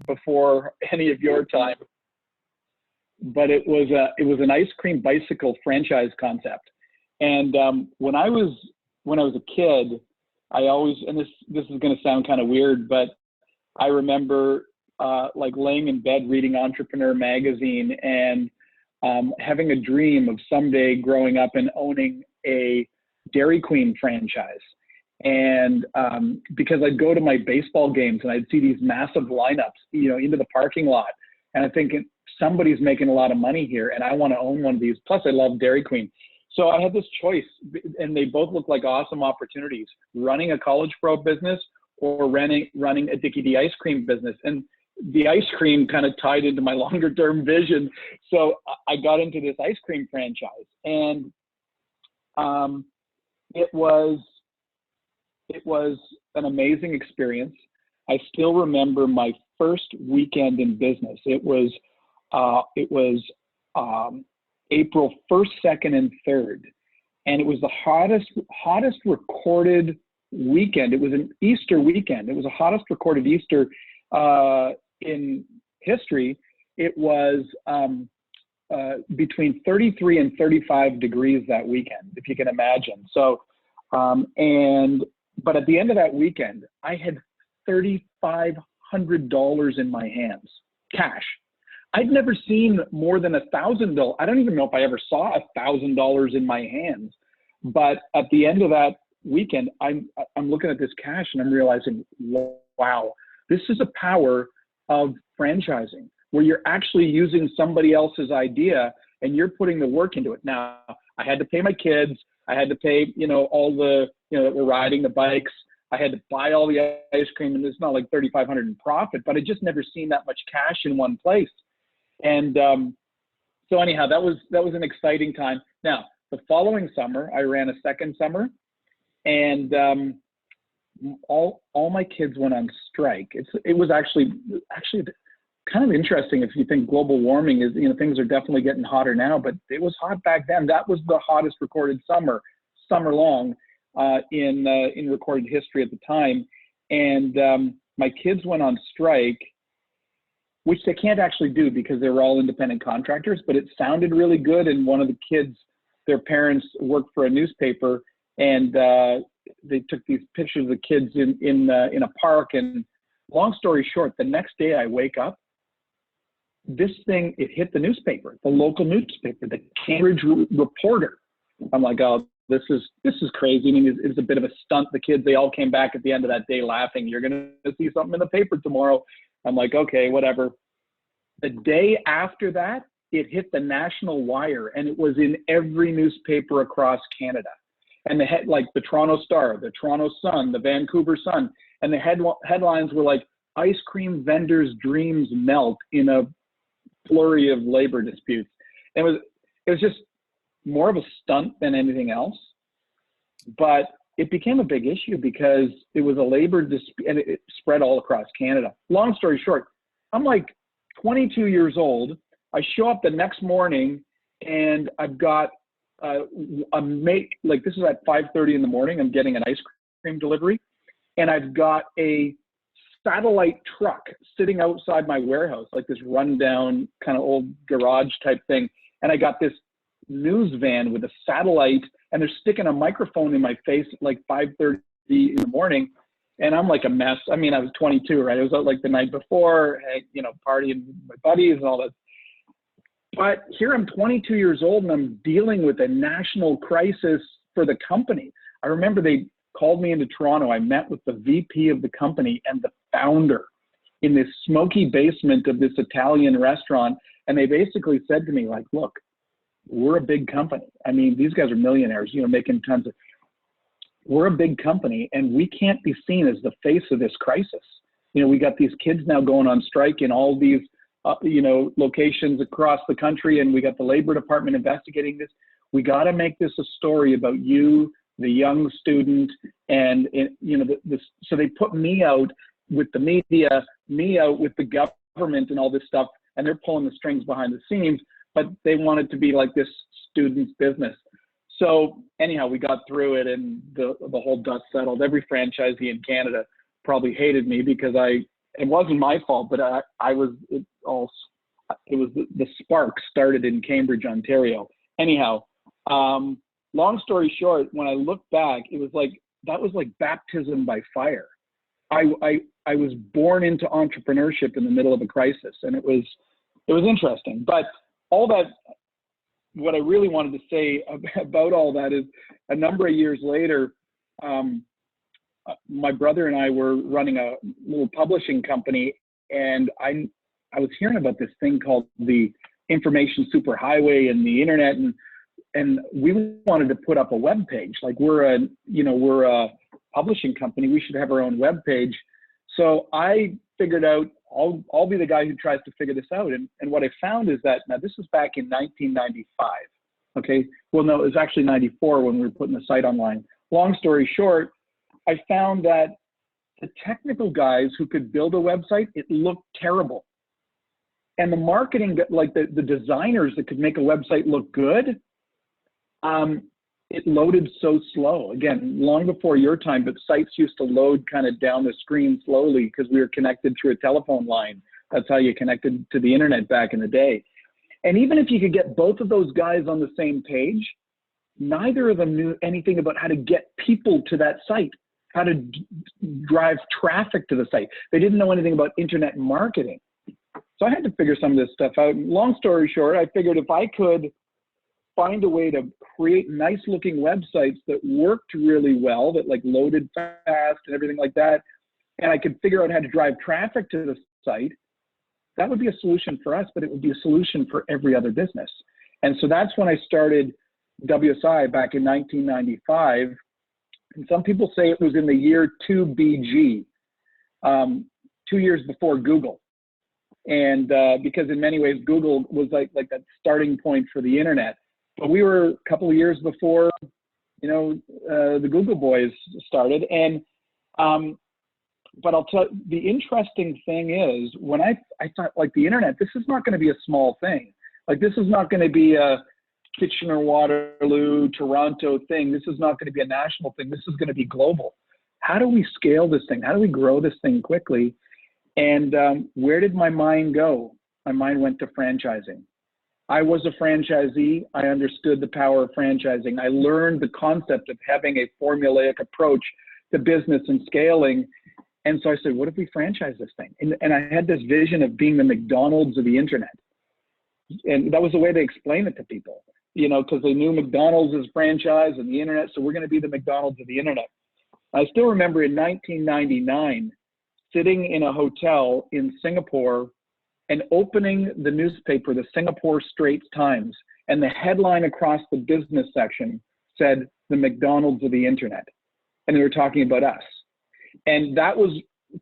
before any of your time, but it was an ice cream bicycle franchise concept. And when I was a kid, I always, and this is going to sound kind of weird, but I remember like laying in bed reading Entrepreneur magazine and having a dream of someday growing up and owning a Dairy Queen franchise. And because I'd go to my baseball games and I'd see these massive lineups, into the parking lot, and I'm thinking somebody's making a lot of money here, and I want to own one of these. Plus, I love Dairy Queen, so I had this choice, and they both looked like awesome opportunities: running a College Pro business or running a Dickie D ice cream business. And the ice cream kind of tied into my longer term vision, so I got into this ice cream franchise, and it was an amazing experience. I still remember my first weekend in business. It was April 1st, 2nd, and 3rd, and it was the hottest recorded weekend. It was an Easter weekend. It was the hottest recorded Easter in history. It was between 33 and 35 degrees that weekend, if you can imagine. So, but at the end of that weekend, I had $3,500 in my hands, cash. I'd never seen more than $1,000. I don't even know if I ever saw $1,000 in my hands. But at the end of that weekend, I'm looking at this cash and I'm realizing, wow, this is the power of franchising, where you're actually using somebody else's idea and you're putting the work into it. Now, I had to pay my kids. I had to pay, all the, that were riding the bikes. I had to buy all the ice cream, and it's not like $3,500 in profit, but I just never seen that much cash in one place. And so anyhow, that was an exciting time. Now, the following summer, I ran a second summer, and all my kids went on strike. It was actually kind of interesting if you think global warming is, things are definitely getting hotter now, but it was hot back then. That was the hottest recorded summer long in recorded history at the time. And my kids went on strike, which they can't actually do because they were all independent contractors, but it sounded really good. And one of the kids, their parents worked for a newspaper, and they took these pictures of the kids in a park. And long story short, the next day I wake up, this thing, it hit the newspaper, the local newspaper, the Cambridge Reporter. I'm like, oh, this is crazy. I mean, it's a bit of a stunt. The kids, they all came back at the end of that day laughing. You're going to see something in the paper tomorrow. I'm like, okay, whatever. The day after that, it hit the National Wire, and it was in every newspaper across Canada. And like the Toronto Star, the Toronto Sun, the Vancouver Sun, and the headlines were like, ice cream vendors' dreams melt in a flurry of labor disputes. It was just more of a stunt than anything else, but it became a big issue because it was a labor dispute, and it spread all across Canada. Long story short, I'm like 22 years old. I show up the next morning, and I've got a mate, like this is at 5:30 in the morning. I'm getting an ice cream delivery, and I've got a satellite truck sitting outside my warehouse, like this rundown kind of old garage type thing. And I got this news van with a satellite, and they're sticking a microphone in my face at like 5:30 in the morning. And I'm like a mess. I mean, I was 22, right? I was out like the night before, partying with my buddies and all that. But here I'm 22 years old, and I'm dealing with a national crisis for the company. I remember they called me into Toronto. I met with the VP of the company and the founder in this smoky basement of this Italian restaurant. And they basically said to me, like, look, we're a big company. I mean, these guys are millionaires, making tons of, we're a big company, and we can't be seen as the face of this crisis. We got these kids now going on strike in all these, locations across the country, and we got the Labor Department investigating this. We got to make this a story about you, the young student, and so they put me out with the media, me out with the government and all this stuff, and they're pulling the strings behind the scenes, but they wanted to be like this student's business. So anyhow, we got through it, and the whole dust settled. Every franchisee in Canada probably hated me because I it wasn't my fault, but it was the spark started in Cambridge, Ontario. Anyhow, long story short, when I look back, it was like, that was like baptism by fire. I was born into entrepreneurship in the middle of a crisis, and it was interesting. But all that, what I really wanted to say about all that is, a number of years later, my brother and I were running a little publishing company, and I was hearing about this thing called the information superhighway and the internet, and we wanted to put up a web page. Like, we're a publishing company, we should have our own web page. So I figured out, I'll be the guy who tries to figure this out. And what I found is that, now this was back in 1995. Okay, well, no, it was actually 94 when we were putting the site online. Long story short, I found that the technical guys who could build a website, it looked terrible. And the marketing, like the designers that could make a website look good, it loaded so slow. Again, long before your time, but sites used to load kind of down the screen slowly because we were connected through a telephone line. That's how you connected to the internet back in the day. And even if you could get both of those guys on the same page, neither of them knew anything about how to get people to that site, how to drive traffic to the site. They didn't know anything about internet marketing. So I had to figure some of this stuff out. Long story short, I figured if I could find a way to create nice looking websites that worked really well, that like loaded fast and everything like that, and I could figure out how to drive traffic to the site, that would be a solution for us, but it would be a solution for every other business. And so that's when I started WSI back in 1995. And some people say it was in the year 2 BG, 2 years before Google. And because in many ways, Google was like that starting point for the internet. But we were a couple of years before, the Google boys started. And, but I'll tell you, the interesting thing is, when I thought, like, the internet, this is not going to be a small thing. Like, this is not going to be a Kitchener, Waterloo, Toronto thing. This is not going to be a national thing. This is going to be global. How do we scale this thing? How do we grow this thing quickly? And where did my mind go? My mind went to franchising. I was a franchisee. I understood the power of franchising. I learned the concept of having a formulaic approach to business and scaling. And so I said, what if we franchise this thing? And I had this vision of being the McDonald's of the internet. And that was the way they explained it to people, because they knew McDonald's is franchise and the internet. So we're going to be the McDonald's of the internet. I still remember in 1999, sitting in a hotel in Singapore and opening the newspaper, the Singapore Straits Times, and the headline across the business section said, the McDonald's of the internet. And they were talking about us. And that was,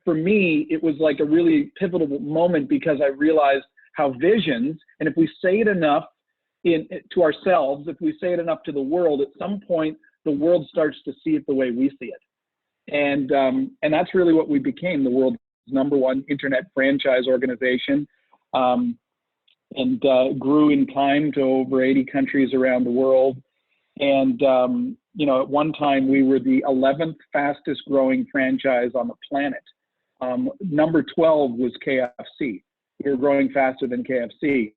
for me, it was like a really pivotal moment, because I realized how visions, and if we say it enough to ourselves, if we say it enough to the world, at some point, the world starts to see it the way we see it. And that's really what we became, the world's #1 internet franchise organization, and grew in time to over 80 countries around the world. And, at one time we were the 11th fastest growing franchise on the planet. Number 12 was KFC. We were growing faster than KFC.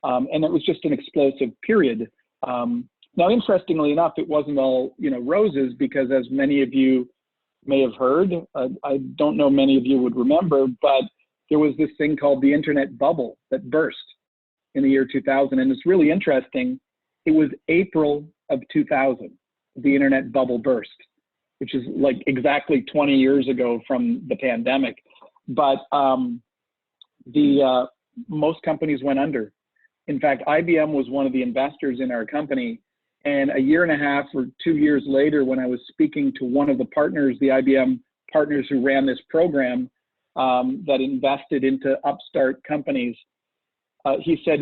And it was just an explosive period. Now, interestingly enough, it wasn't all, roses, because as many of you may have heard, I don't know many of you would remember, but there was this thing called the internet bubble that burst in the year 2000. And it's really interesting. It was April of 2000, the internet bubble burst, which is like exactly 20 years ago from the pandemic. But most companies went under. In fact, IBM was one of the investors in our company. And a year and a half or 2 years later, when I was speaking to one of the partners, the IBM partners who ran this program that invested into upstart companies, he said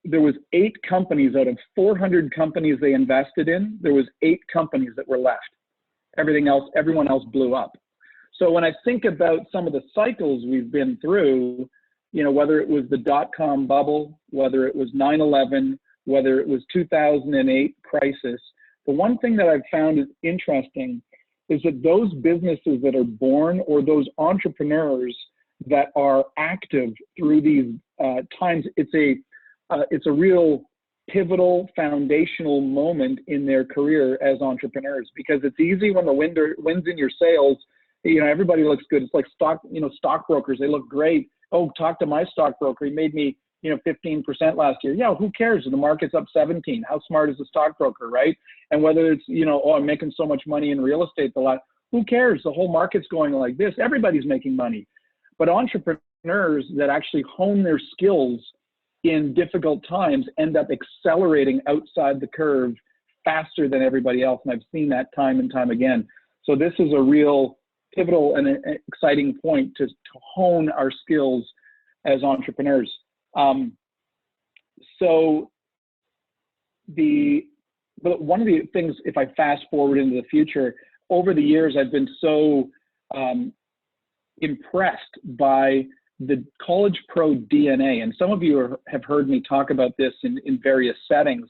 there was 8 companies out of 400 companies they invested in. There was 8 companies that were left. Everyone else blew up. So when I think about some of the cycles we've been through, whether it was the dot-com bubble, whether it was 9/11, whether it was 2008 crisis, the one thing that I've found is interesting is that those businesses that are born, or those entrepreneurs that are active through these times, it's a real pivotal, foundational moment in their career as entrepreneurs, because it's easy when the wind's in your sails. You know, everybody looks good. It's like stockbrokers, they look great. Oh, talk to my stockbroker. He made me, 15% last year. Yeah, who cares? The market's up 17. How smart is the stockbroker, right? And whether it's, oh, I'm making so much money in real estate who cares? The whole market's going like this. Everybody's making money. But entrepreneurs that actually hone their skills in difficult times end up accelerating outside the curve faster than everybody else. And I've seen that time and time again. So this is a real pivotal and exciting point to hone our skills as entrepreneurs. But one of the things, if I fast forward into the future, over the years, I've been so impressed by the College Pro DNA. And some of you have heard me talk about this in various settings,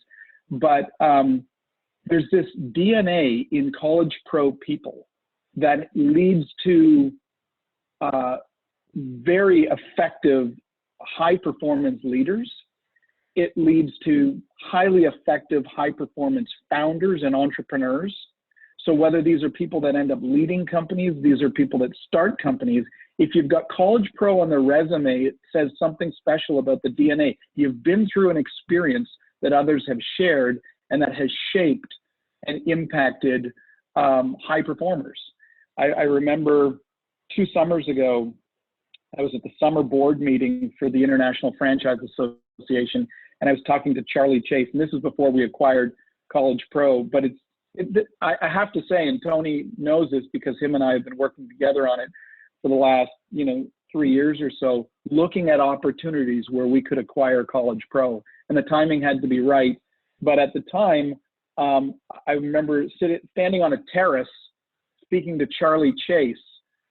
but there's this DNA in College Pro people that leads to very effective, high performance leaders. It leads to highly effective, high performance founders and entrepreneurs. So whether these are people that end up leading companies, these are people that start companies, if you've got College Pro on the resume, it says something special about the DNA. You've been through an experience that others have shared and that has shaped and impacted high performers. I remember 2 summers ago, I was at the summer board meeting for the International Franchise Association, and I was talking to Charlie Chase, and this is before we acquired College Pro, but I have to say, and Tony knows this because him and I have been working together on it for the last, 3 years or so, looking at opportunities where we could acquire College Pro, and the timing had to be right. But at the time, I remember standing on a terrace speaking to Charlie Chase,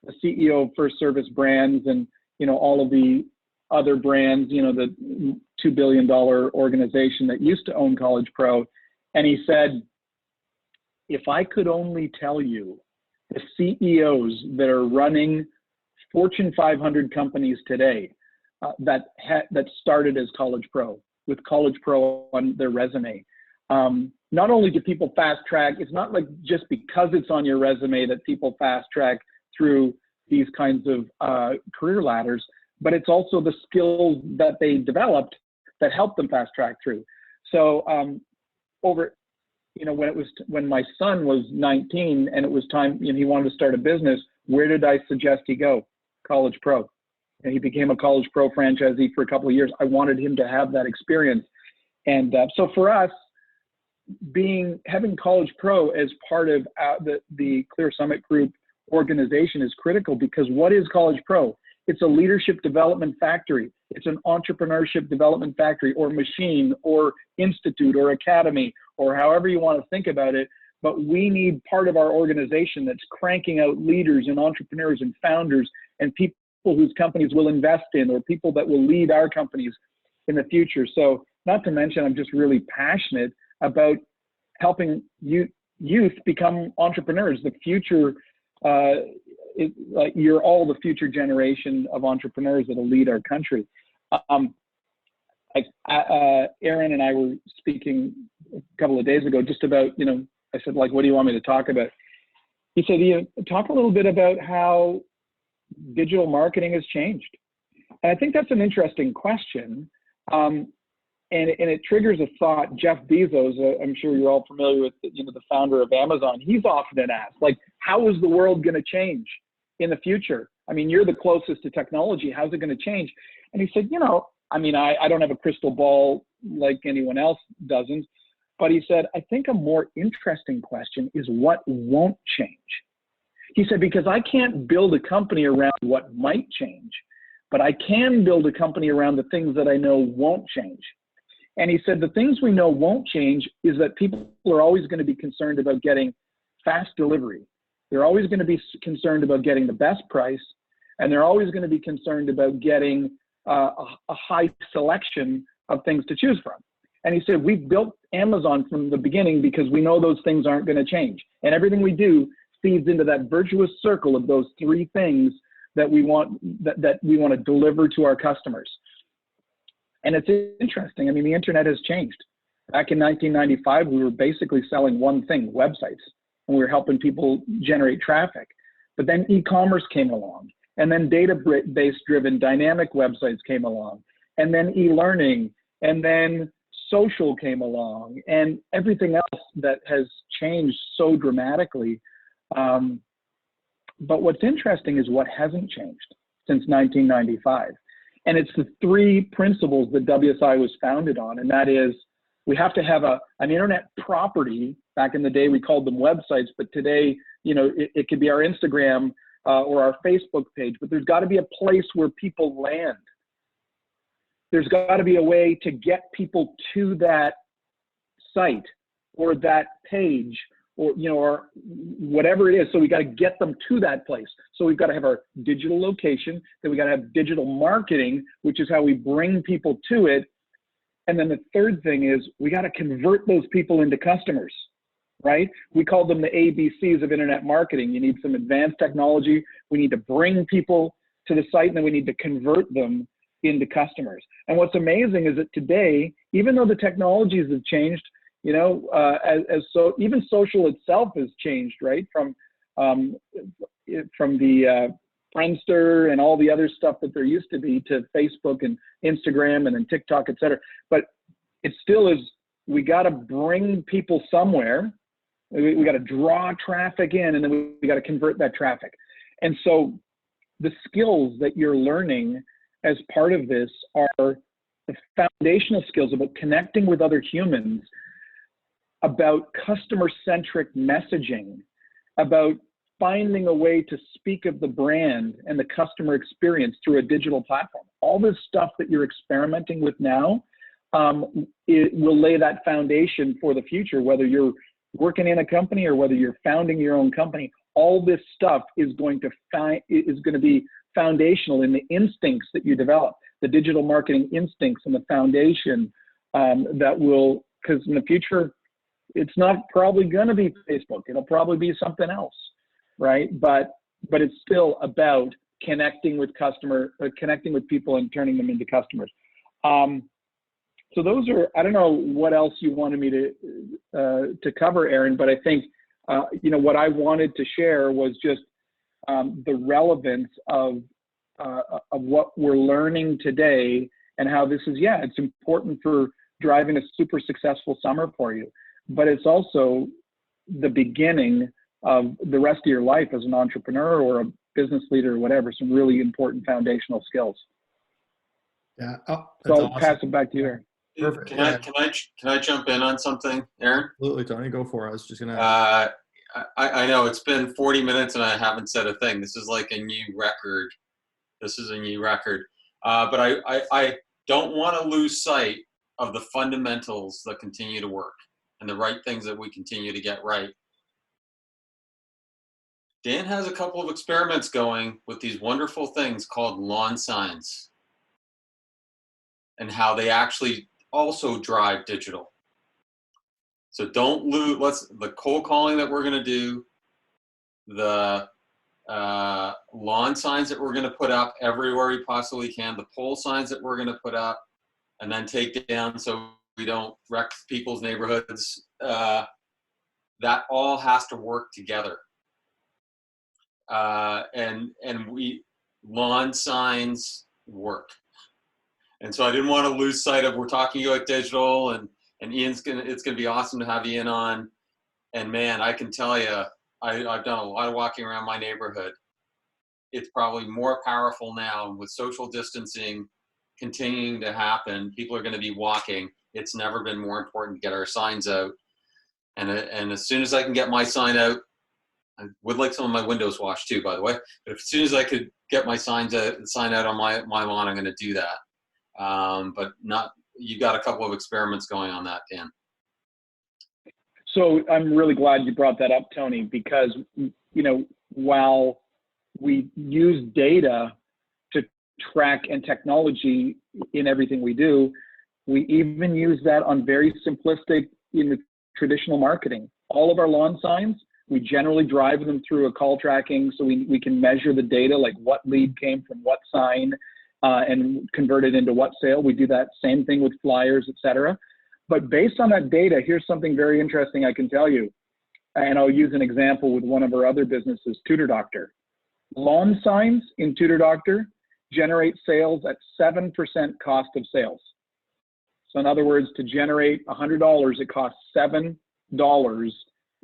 the CEO of First Service Brands and, all of the other brands, the $2 billion organization that used to own College Pro. And he said, if I could only tell you the CEOs that are running Fortune 500 companies today that started as College Pro, with College Pro on their resume. Not only do people fast track, it's not like just because it's on your resume that people fast track through these kinds of career ladders, but it's also the skills that they developed that helped them fast track through. So when my son was 19 and it was time, he wanted to start a business, where did I suggest he go? College Pro. And he became a College Pro franchisee for a couple of years. I wanted him to have that experience. And so for us, having College Pro as part of the Clear Summit Group organization is critical, because what is College Pro? It's a leadership development factory. It's an entrepreneurship development factory or machine or institute or academy or however you want to think about it. But we need part of our organization that's cranking out leaders and entrepreneurs and founders and people whose companies will invest in, or people that will lead our companies in the future. So not to mention, I'm just really passionate about helping youth become entrepreneurs. The future, you're all the future generation of entrepreneurs that'll lead our country. Aaron and I were speaking a couple of days ago just about, I said, what do you want me to talk about? He said, talk a little bit about how digital marketing has changed. And I think that's an interesting question. And it triggers a thought. Jeff Bezos, I'm sure you're all familiar with, the founder of Amazon. He's often been asked, how is the world going to change in the future? I mean, you're the closest to technology. How's it going to change? And he said, I don't have a crystal ball like anyone else doesn't. But he said, I think a more interesting question is what won't change. He said, because I can't build a company around what might change, but I can build a company around the things that I know won't change. And he said, the things we know won't change is that people are always going to be concerned about getting fast delivery. They're always going to be concerned about getting the best price. And they're always going to be concerned about getting a high selection of things to choose from. And he said, we built Amazon from the beginning because we know those things aren't going to change. And everything we do feeds into that virtuous circle of those 3 things that we want to deliver to our customers. And it's interesting. I mean, the internet has changed. Back in 1995, we were basically selling one thing, websites, and we were helping people generate traffic. But then e-commerce came along, and then database driven dynamic websites came along, and then e-learning, and then social came along, and everything else that has changed so dramatically. But what's interesting is what hasn't changed since 1995. And it's the three principles that WSI was founded on, and that is, we have to have an internet property. Back in the day, we called them websites, but today, you know, it could be our Instagram or our Facebook page, but there's got to be a place where people land. There's got to be a way to get people to that site or that page, or, you know, or whatever it is. So we got to get them to that place. So we've got to have our digital location, then we got to have digital marketing, which is how we bring people to it. And then the third thing is we got to convert those people into customers, right? We call them the ABCs of internet marketing. You need some advanced technology. We need to bring people to the site, and then we need to convert them into customers. And what's amazing is that today, even though the technologies have changed, you know, so even social itself has changed, right? From the Friendster and all the other stuff that there used to be, to Facebook and Instagram and then TikTok, et cetera. But it still is, we got to bring people somewhere. We got to draw traffic in, and then we got to convert that traffic. And so the skills that you're learning as part of this are the foundational skills about connecting with other humans, about customer-centric messaging, about finding a way to speak of the brand and the customer experience through a digital platform. All this stuff that you're experimenting with now, it will lay that foundation for the future, whether you're working in a company or whether you're founding your own company. All this stuff is going to be foundational in the instincts that you develop, the digital marketing instincts and the foundation that will, because in the future, it's not probably going to be Facebook. It'll probably be something else, right? But it's still about connecting with connecting with people and turning them into customers. So those are, I don't know what else you wanted me to cover, Aaron, but I think, you know, what I wanted to share was just the relevance of what we're learning today, and how this is, yeah, it's important for driving a super successful summer for you, but it's also the beginning of the rest of your life as an entrepreneur or a business leader or whatever, some really important foundational skills. Yeah. So I'll awesome. Pass it back to you, Aaron. Perfect. Can I jump in on something, Aaron? Absolutely, Tony, go for it. I was just gonna. I know it's been 40 minutes and I haven't said a thing. This is like a new record. This is a new record. But I don't want to lose sight of the fundamentals that continue to work and the right things that we continue to get right. Dan has a couple of experiments going with these wonderful things called lawn signs, and how they actually also drive digital. So don't lose, the cold calling that we're going to do, the lawn signs that we're going to put up everywhere we possibly can, the pole signs that we're going to put up and then take down so we don't wreck people's neighborhoods. That all has to work together. And lawn signs work. And so I didn't want to lose sight of, we're talking about digital, and it's gonna be awesome to have Ian on. And man, I can tell you, I've done a lot of walking around my neighborhood. It's probably more powerful now with social distancing continuing to happen. People are going to be walking. It's never been more important to get our signs out. And as soon as I can get my sign out, I would like some of my windows washed too, by the way. But as soon as I could get my sign out on my lawn, I'm going to do that. But you got a couple of experiments going on that, Dan. So I'm really glad you brought that up, Tony, because, you know, while we use data to track and technology in everything we do, we even use that on very simplistic, in the traditional marketing. All of our lawn signs, We generally drive them through a call tracking so we can measure the data, like what lead came from what sign and convert it into what sale. We do that same thing with flyers, et cetera. But based on that data, here's something very interesting I can tell you. And I'll use an example with one of our other businesses, Tutor Doctor. Lawn signs in Tutor Doctor generate sales at 7% cost of sales. So in other words, to generate $100, it costs $7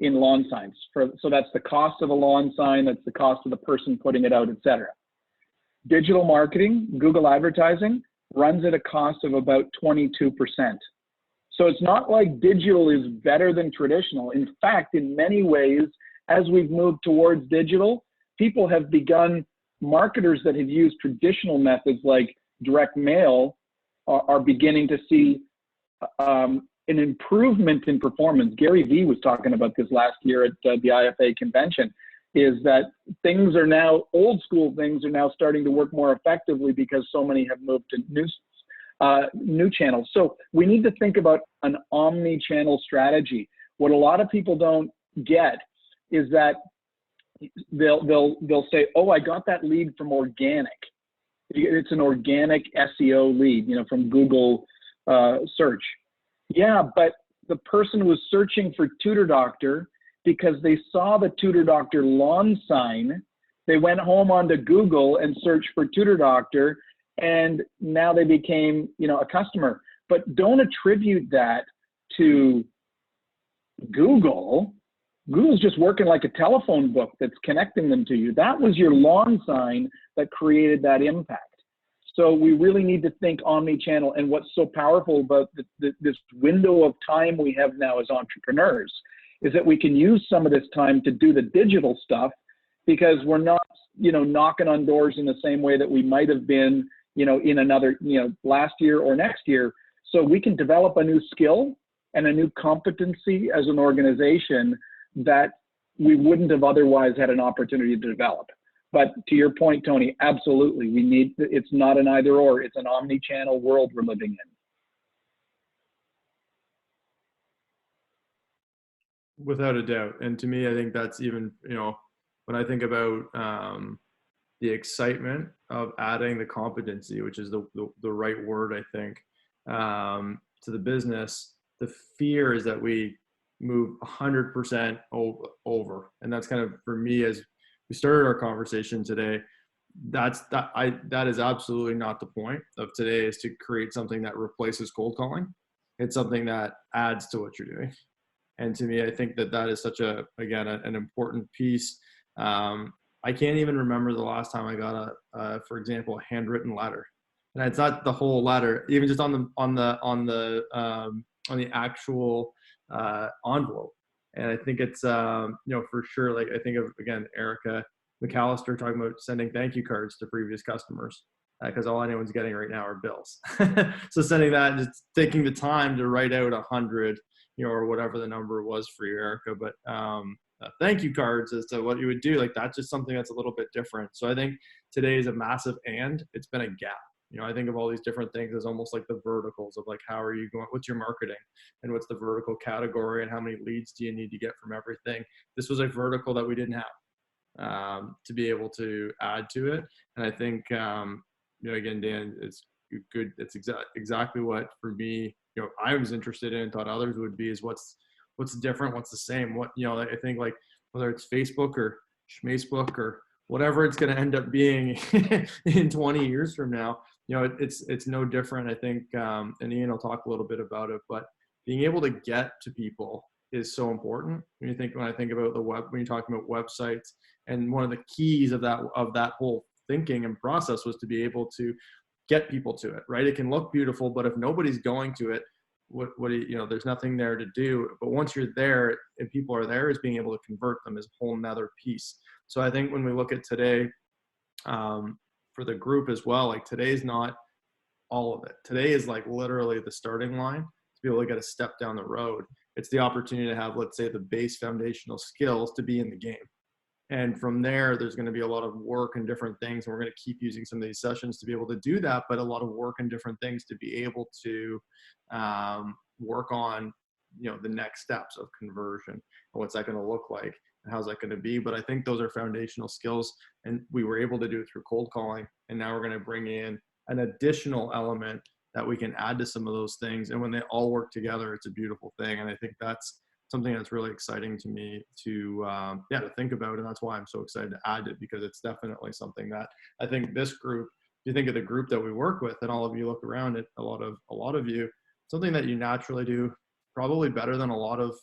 in lawn signs. So that's the cost of a lawn sign, that's the cost of the person putting it out, et cetera. Digital marketing, Google advertising, runs at a cost of about 22%. So it's not like digital is better than traditional. In fact, in many ways, as we've moved towards digital, people have begun, marketers that have used traditional methods like direct mail are beginning to see an improvement in performance. Gary Vee was talking about this last year at the IFA convention, is that things are now, old school things are now starting to work more effectively because so many have moved to new channels. So we need to think about an omni-channel strategy. What a lot of people don't get is that they'll say, oh, I got that lead from organic. It's an organic SEO lead, from Google search. Yeah, but the person was searching for Tutor Doctor because they saw the Tutor Doctor lawn sign. They went home onto Google and searched for Tutor Doctor, and now they became, a customer. But don't attribute that to Google. Google's just working like a telephone book that's connecting them to you. That was your lawn sign that created that impact. So we really need to think omni-channel. And what's so powerful about this window of time we have now as entrepreneurs is that we can use some of this time to do the digital stuff, because we're not, knocking on doors in the same way that we might have been, in another, last year or next year. So we can develop a new skill and a new competency as an organization that we wouldn't have otherwise had an opportunity to develop. But to your point, Tony, absolutely, it's not an either or, it's an omni-channel world we're living in. Without a doubt. And to me, I think that's even, when I think about the excitement of adding the competency, which is the right word, I think, to the business, the fear is that we move 100% over. And that's kind of, for me, as we started our conversation today, that is absolutely not the point of today, is to create something that replaces cold calling. It's something that adds to what you're doing. And to me, I think that is such an important piece. I can't even remember the last time I got for example, a handwritten letter. And it's not the whole letter, even just on the actual envelope. And I think it's, for sure, like I think of, again, Erica McAllister talking about sending thank you cards to previous customers, because all anyone's getting right now are bills. So sending that and just taking the time to write out 100, or whatever the number was for you, Erica, but thank you cards as to what you would do. Like, that's just something that's a little bit different. So I think today is a massive, and it's been a gap. I think of all these different things as almost like the verticals of like, how are you going, what's your marketing, and what's the vertical category, and how many leads do you need to get from everything. This was a vertical that we didn't have to be able to add to it. And I think, again, Dan, it's good. It's exactly what, for me, I was interested in and thought others would be, is what's different, what's the same, what, I think, like, whether it's Facebook or Schmacebook or whatever it's going to end up being in 20 years from now, it's no different. I think, and Ian will talk a little bit about it, but being able to get to people is so important. When I think about the web, when you're talking about websites, and one of the keys of that whole thinking and process was to be able to get people to it, right? It can look beautiful, but if nobody's going to it, what there's nothing there to do. But once you're there and people are there, is being able to convert them is a whole nother piece. So I think when we look at today, for the group as well, like, today's not all of it. Today is like literally the starting line to be able to get a step down the road. It's the opportunity to have, let's say, the base foundational skills to be in the game. And from there, there's going to be a lot of work and different things. And we're going to keep using some of these sessions to be able to do that, but a lot of work and different things to be able to work on, the next steps of conversion and what's that going to look like. and how's that going to be? But I think those are foundational skills, and we were able to do it through cold calling. And now we're going to bring in an additional element that we can add to some of those things. And when they all work together, it's a beautiful thing. And I think that's something that's really exciting to me to think about. And that's why I'm so excited to add it, because it's definitely something that I think this group, if you think of the group that we work with, and all of you look around at a lot of you, something that you naturally do probably better than a lot of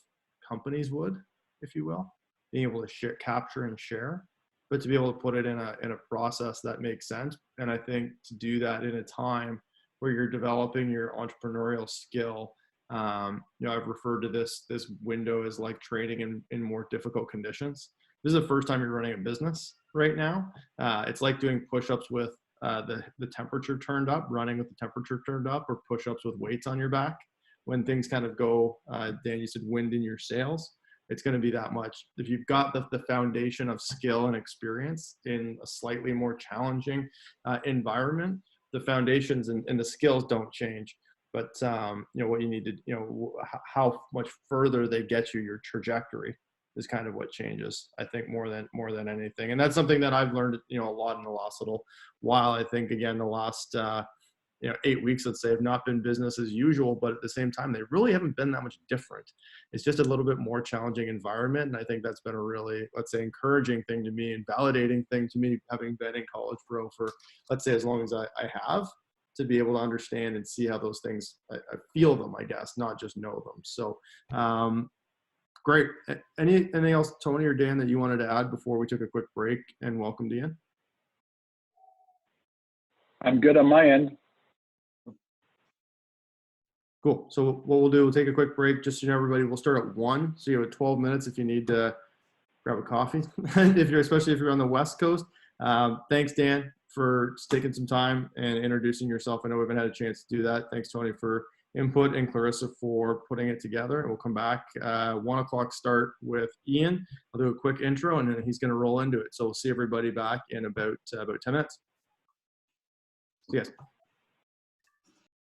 companies would, if you will, being able to capture and share, but to be able to put it in a process that makes sense. And I think to do that in a time where you're developing your entrepreneurial skill, I've referred to this window as like training in more difficult conditions. This is the first time you're running a business right now. It's like doing push-ups with the temperature turned up, running with the temperature turned up, or push-ups with weights on your back. When things kind of go, Dan, you said wind in your sails, it's going to be that much. If you've got the foundation of skill and experience in a slightly more challenging environment, the foundations and the skills don't change. But what you need to, how much further they get you, your trajectory is kind of what changes, I think, more than anything. And that's something that I've learned, a lot in the last little while. I think, again, the last 8 weeks, let's say, have not been business as usual, but at the same time, they really haven't been that much different. It's just a little bit more challenging environment. And I think that's been a really, let's say, encouraging thing to me and validating thing to me, having been in College Pro for, let's say, as long as I have, to be able to understand and see how those things, I feel them, I guess, not just know them. So great. Anything else, Tony or Dan, that you wanted to add before we took a quick break and welcomed Ian? I'm good on my end. Cool. So what we'll do, we'll take a quick break. Just so you know, everybody, we'll start at 1. So you have 12 minutes if you need to grab a coffee, especially if you're on the West Coast. Thanks, Dan, for taking some time and introducing yourself. I know we haven't had a chance to do that. Thanks, Tony, for input, and Clarissa for putting it together. And we'll come back 1 o'clock start with Ian. I'll do a quick intro, and then he's going to roll into it. So we'll see everybody back in about 10 minutes. See you guys.